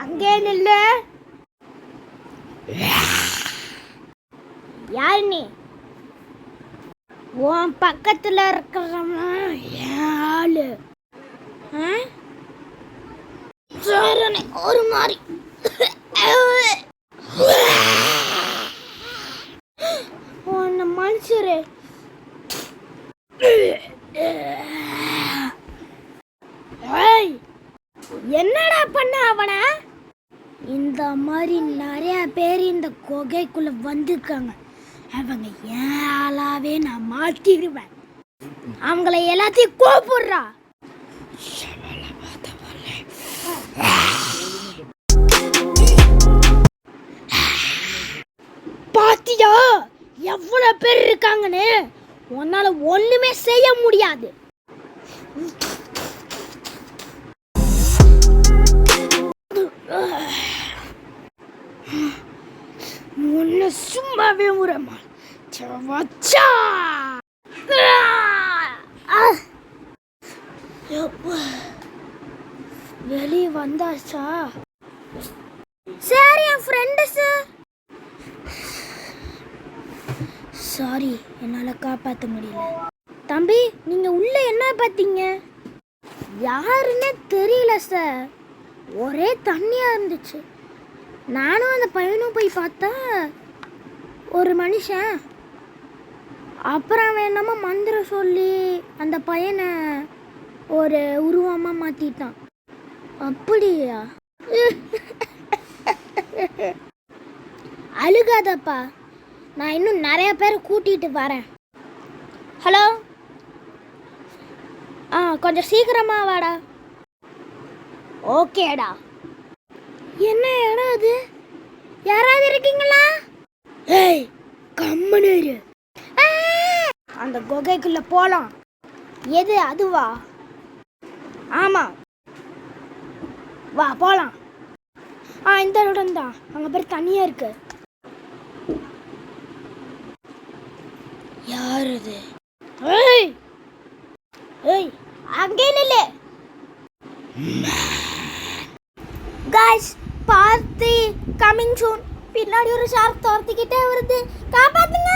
அங்கே நில்லு. யார் நீ? உன் பக்கத்துல இருக்கிறவன் ஆளு. ஒரு மாதிரி உன்னை மனுஷரு என்னடா பண்ண அவன? இந்த மாதிரி நிறைய பேர் இந்த குகைக்குள்ள வந்திருக்காங்க. அவங்க ஏன் ஆளாவே நான் மாத்திடுவேன். அவங்கள எல்லாத்தையும் கூப்பிடுறா. பாத்தியா எவ்வளவு பேர் இருக்காங்கன்னு? உன்னால ஒண்ணுமே செய்ய முடியாது. உன்னை சும்மாவே விடமா. வெளியே வந்தாச்சா? சரி என் ஃப்ரெண்டு சார். சாரி, என்னால் காப்பாற்ற முடியல. தம்பி, நீங்கள் உள்ளே என்ன பார்த்தீங்க? யாருன்னே தெரியல சார். ஒரே தண்ணியாக இருந்துச்சு. நானும் அந்த பையனும் போய் பார்த்தா ஒரு மனுஷன். அப்புறம் அவன் என்னமோ மந்திரம் சொல்லி அந்த பையனை ஒரு உருவமாக மாற்றிட்டான். அப்படியா? அழுகாதப்பா, நான் இன்னும் நிறைய பேர் கூட்டிகிட்டு வரேன். ஹலோ, கொஞ்சம் சீக்கிரமா வாடா. ஓகேடா. என்ன இடம் அது? யாராவது இருக்கீங்களா? ஏய், கம்முனு இரு. அந்த குகைக்குள்ள போலாம். எது அதுவா? ஆமா, வா போலாம். இந்த இடம் தான். அங்க பேர் தனியா இருக்கு. யார் அது? ஏய் ஏய், அங்கே நில்லு. Guys, party coming soon. பின்னாடி ஒரு ஷார்க் துரத்திக்கிட்டே வருது. காப்பாத்துங்க.